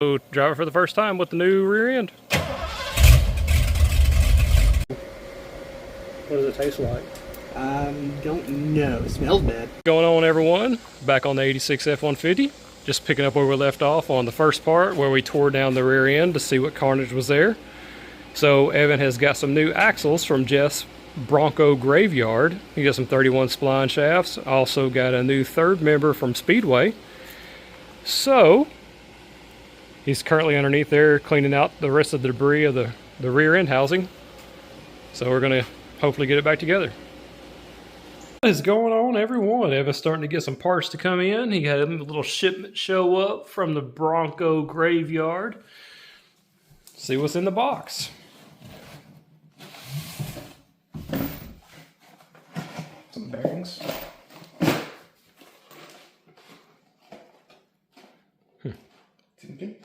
So drive it for the first time with the new rear end. What does it taste like? Don't know. It smells bad. What's going on, everyone? Back on the 86 F150. Just picking up where we left off on the first part where we tore down the rear end to see what carnage was there. So Evan has got some new axles from Jeff's Bronco graveyard. He got some 31 spline shafts. Also got a new third member from Speedway. So he's currently underneath there cleaning out the rest of the debris of the rear end housing. So we're going to hopefully get it back together. What is going on, everyone? Evan's starting to get some parts to come in. He had a little shipment show up from the Bronco graveyard. See what's in the box. Some bearings. Thinking.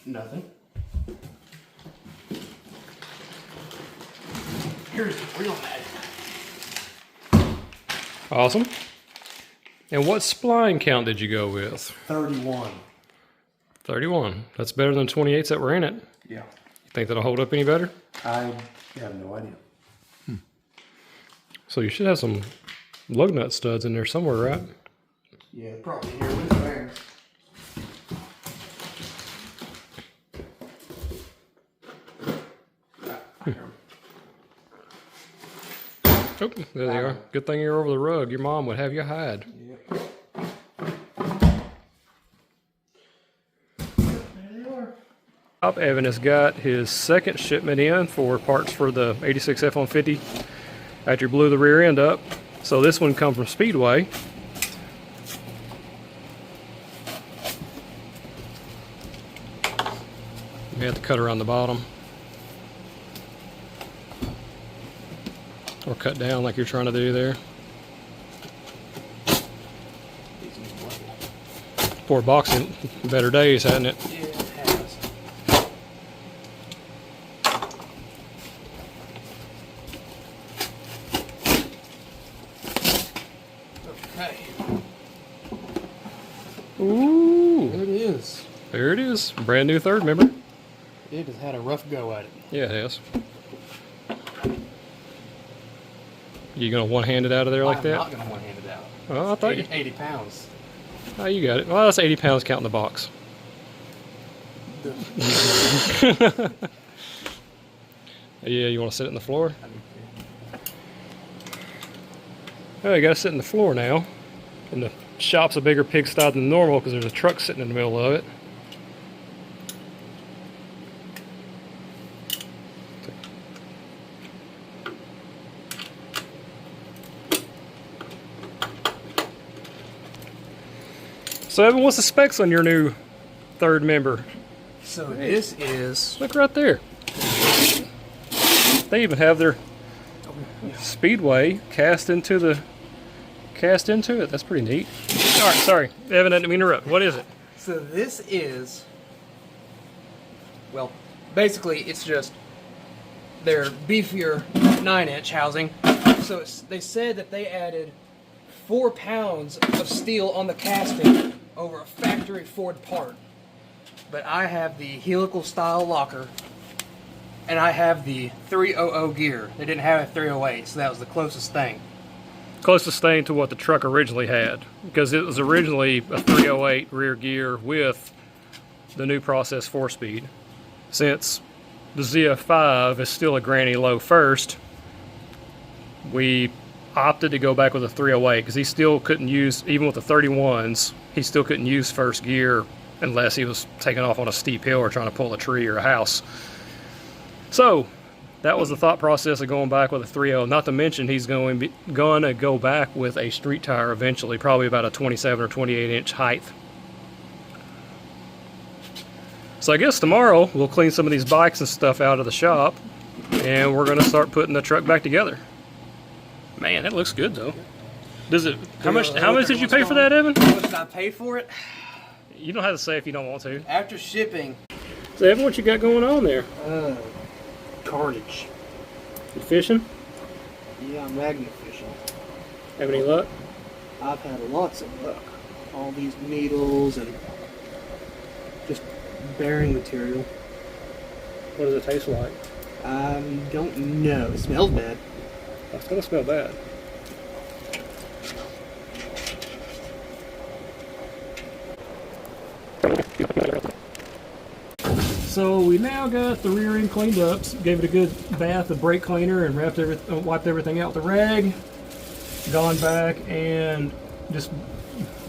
Nothing. Here's the real mag. Awesome. And what spline count did you go with? 31. 31. That's better than 28s that were in it. Yeah. You think that'll hold up any better? I have no idea. So you should have some lug nut studs in there somewhere, right? Yeah, probably here with the bearings. Oh, there they are. Good thing you're over the rug. Your mom would have you hide. Yep. There they are. Evan has got his second shipment in for parts for the 86 F150 after he blew the rear end up. So this one comes from Speedway. You have to cut around the bottom. Or cut down like you're trying to do there. Poor boxing, better days, hasn't it? Yeah, it has. Okay. Ooh! There it is. There it is. Brand new third member. It has had a rough go at it. Yeah, it has. You gonna one-hand it out of there like that? I'm not going to one-hand it out. Oh, I thought 80 pounds. Oh, you got it. Well, that's 80 pounds counting the box. Yeah, you want to sit it in the floor? Oh, you got to sit in the floor now. And the shop's a bigger pigsty than normal because there's a truck sitting in the middle of it. So Evan, what's the specs on your new third member? So this is... Look right there. They even have their Speedway cast into it. That's pretty neat. All right, sorry. Evan, I didn't mean to interrupt. What is it? So this is... Well, basically it's just their beefier 9-inch housing. So they said that they added 4 pounds of steel on the casting over a factory Ford part. But I have the helical style locker and I have the 300 gear. They didn't have a 308, so that was the closest thing. Closest thing to what the truck originally had, because it was originally a 308 rear gear with the new process 4-speed. Since the zf5 is still a granny low first, we opted to go back with a 308 because he still couldn't use, even with the 31s, he still couldn't use first gear unless he was taking off on a steep hill or trying to pull a tree or a house. So that was the thought process of going back with a 3.0. Not to mention he's going to go back with a street tire eventually, probably about a 27 or 28 inch height. So I guess tomorrow we'll clean some of these bikes and stuff out of the shop, and we're going to start putting the truck back together. Man, it looks good though. Does it? How much did you pay for that, Evan? How much did I pay for it? You don't have to say if you don't want to. After shipping. So Evan, what you got going on there? Carnage. You fishing? Yeah, I'm magnet fishing. Have any luck? I've had lots of luck. All these needles and just bearing material. What does it taste like? I don't know. It smells bad. It's gonna smell bad. So we now got the rear end cleaned up. Gave it a good bath of brake cleaner and wiped everything out with the rag. Gone back and just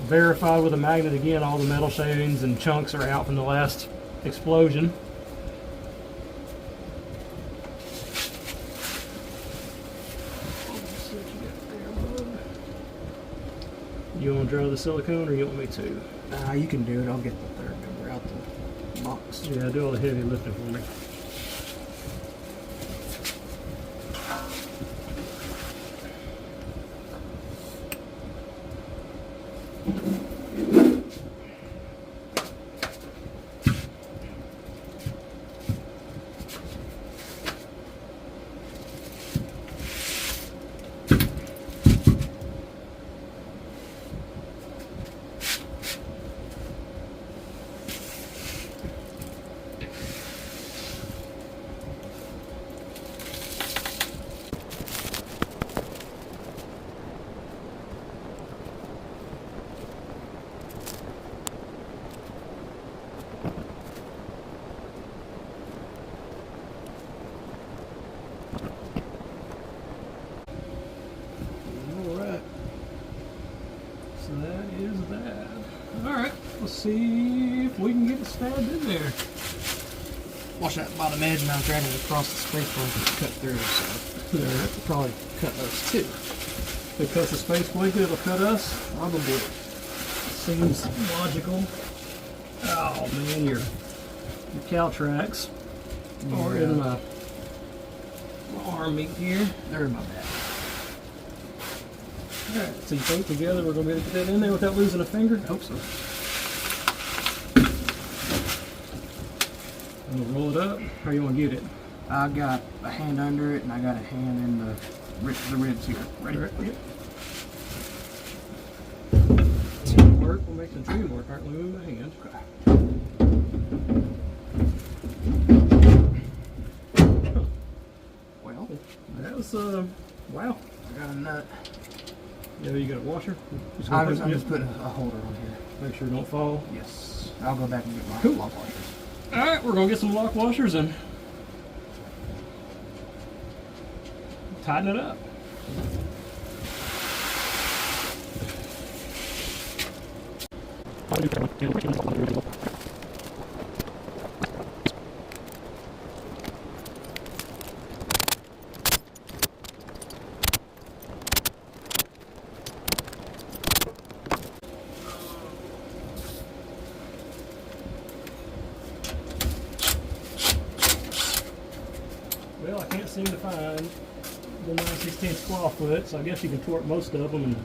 verified with a magnet again all the metal shavings and chunks are out from the last explosion. You want to draw the silicone or you want me to? You can do it. I'll get the third member out the box. Yeah, do all the heavy lifting for me. Let's see if we can get it stabbed in there. Watch that bottom edge, and I'm grabbing it across the space plate to cut through. So There. I'll probably cut those too. If it cuts the space blanket, it'll cut us. Probably. Seems logical. Oh man, your cow tracks are in my arm meat here. They're in my back. Alright, so you think together we're going to be able to get that in there without losing a finger? I hope so. I'm going to roll it up. How you want to get it? I got a hand under it, and I got a hand in the ribs here. Ready? Right, yep. Teamwork will make the dream work. Alright, let me move my hand. Well, that was, wow. I got a nut. Yeah, you got a washer? I'm just putting a holder on here. Make sure it don't fall. Yes. I'll go back and get my Cool. lock washers. Alright, we're going to get some lock washers and tighten it up. Well, I can't seem to find the 9/16 claw foot, so I guess you can torque most of them. And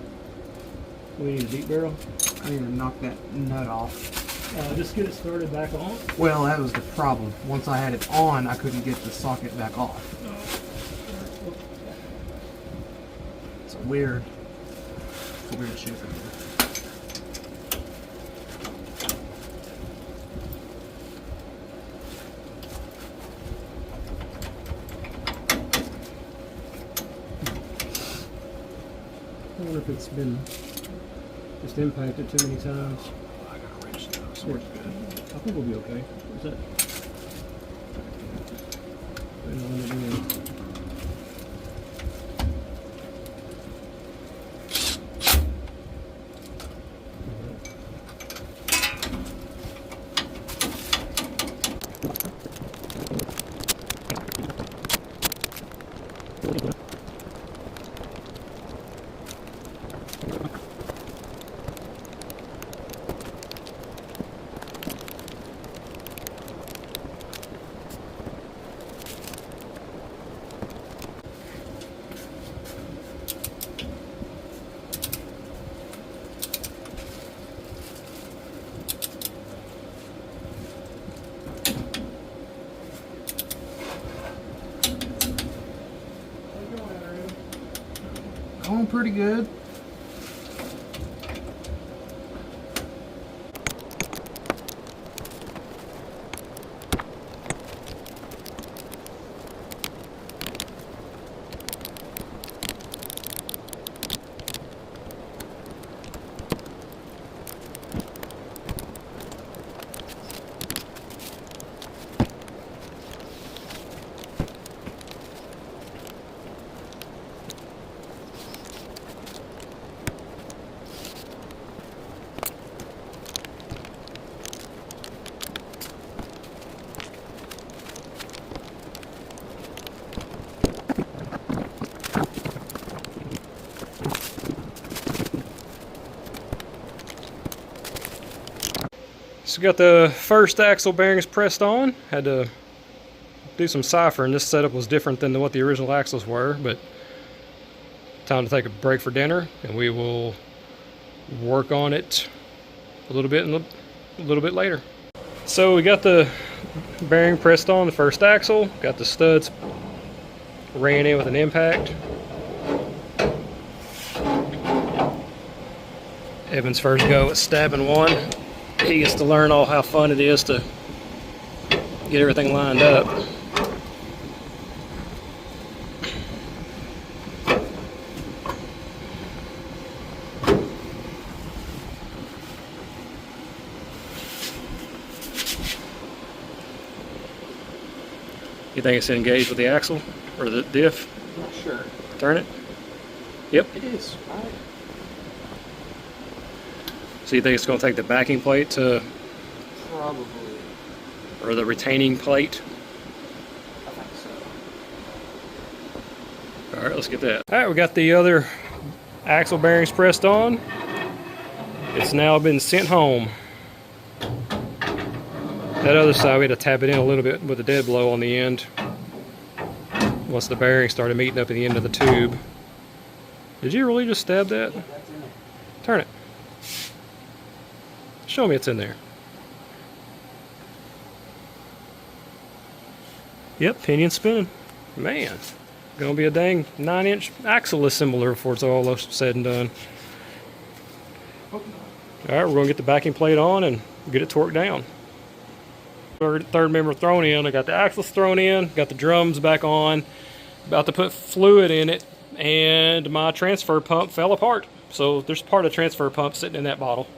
we need a deep barrel. I need to knock that nut off. Just get it started back on. Well, that was the problem. Once I had it on, I couldn't get the socket back off. It's a weird shape of it. I wonder if it's been just impacted too many times. I got a wrench now, so Yeah. it's good. I think we'll be okay. Where's that? Putting it in. Going pretty good. So got the first axle bearings pressed on. Had to do some ciphering. This setup was different than what the original axles were, but time to take a break for dinner, and we will work on it a little bit later. So we got the bearing pressed on the first axle, got the studs ran in with an impact. Evan's first go at stabbing one. He gets to learn all how fun it is to get everything lined up. You think it's engaged with the axle or the diff? I'm not sure. Turn it. Yep. It is. All right. So you think it's going to take the backing plate to, Probably. or the retaining plate? I think so. All right, let's get that. All right, we got the other axle bearings pressed on. It's now been sent home. That other side, we had to tap it in a little bit with a dead blow on the end. Once the bearings started meeting up at the end of the tube. Did you really just stab that? Yeah, that's in it. Turn it. Show me it's in there. Yep, pinion spinning. Man, gonna be a dang 9-inch axle assembler before it's all said and done. Hope not. All right, we're gonna get the backing plate on and get it torqued down. Third member thrown in. I got the axles thrown in, got the drums back on, about to put fluid in it, and my transfer pump fell apart. So there's part of the transfer pump sitting in that bottle.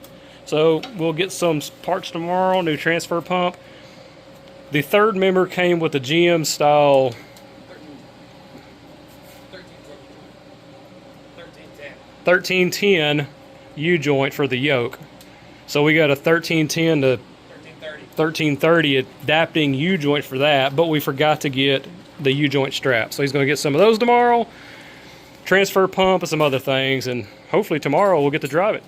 So we'll get some parts tomorrow, new transfer pump. The third member came with the GM style 1310 U-joint for the yoke. So we got a 1310 to 1330 adapting U-joint for that, but we forgot to get the U-joint strap. So he's going to get some of those tomorrow, transfer pump and some other things, and hopefully tomorrow we'll get to drive it.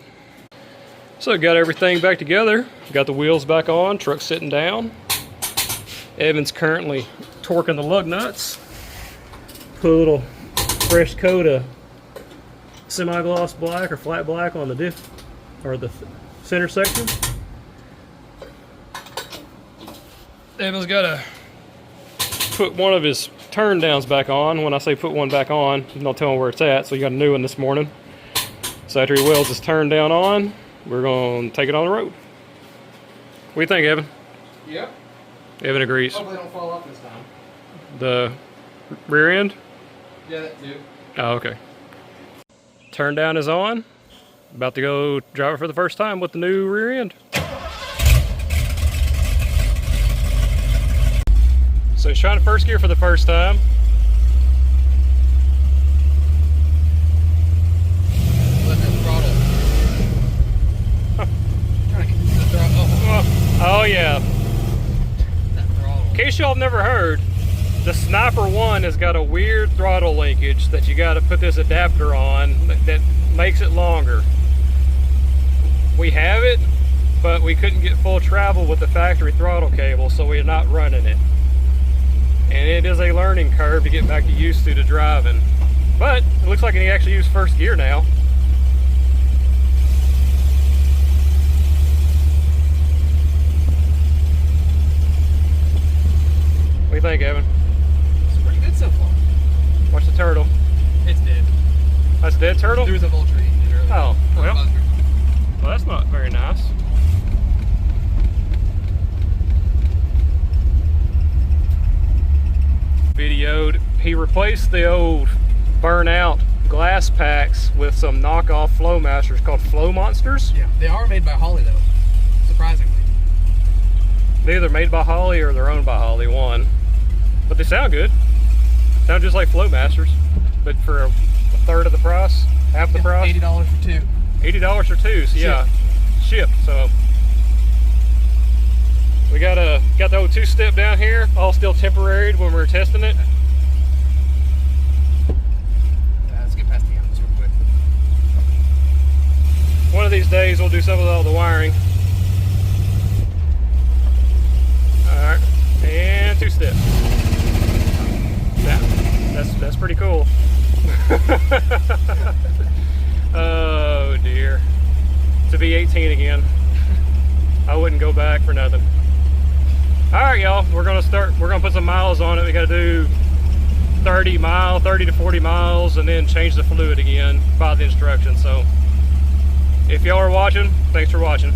So got everything back together, got the wheels back on, truck sitting down. Evan's currently torquing the lug nuts. Put a little fresh coat of semi-gloss black or flat black on the diff or the center section. Evan's got to put one of his turn downs back on. When I say put one back on, you don't tell him where it's at, so you got a new one this morning. So after he welds his turn down on, we're going to take it on the road. What do you think, Evan? Yep. Evan agrees. Hopefully they don't fall off this time. The rear end? Yeah, that too. Oh, okay. Turn down is on. About to go drive it for the first time with the new rear end. So he's trying to first gear for the first time. Let that throttle. Huh. Trying to get the throttle. Oh yeah. That throttle. In case y'all have never heard, the Sniper 1 has got a weird throttle linkage that you got to put this adapter on that makes it longer. We have it, but we couldn't get full travel with the factory throttle cable, so we're not running it. And it is a learning curve to get back used to driving. But it looks like he actually used first gear now. What do you think, Evan? It's pretty good so far. Watch the turtle. It's dead. That's a dead turtle? There was a vulture eating it earlier. Oh, well. Buzzard. Well, that's not very nice. Videoed, he replaced the old burnout glass packs with some knockoff flow masters called Flow Monsters. Yeah, they are made by Holly though, surprisingly. They're either made by Holly or they're owned by Holly, one. But they sound good. Sound just like Flow Masters, but for a third of the price, half the price. $80 for two. $80 for two, so yeah, shipped. So we got the old two-step down here, all still temporary when we were testing it. Let's get past the engines real quick. One of these days we'll do some of all the wiring. And 2-step. That's pretty cool. Oh dear. To be 18 again. I wouldn't go back for nothing. Alright y'all, we're gonna put some miles on it. We gotta do 30 to 40 miles and then change the fluid again by the instructions. So if y'all are watching, thanks for watching.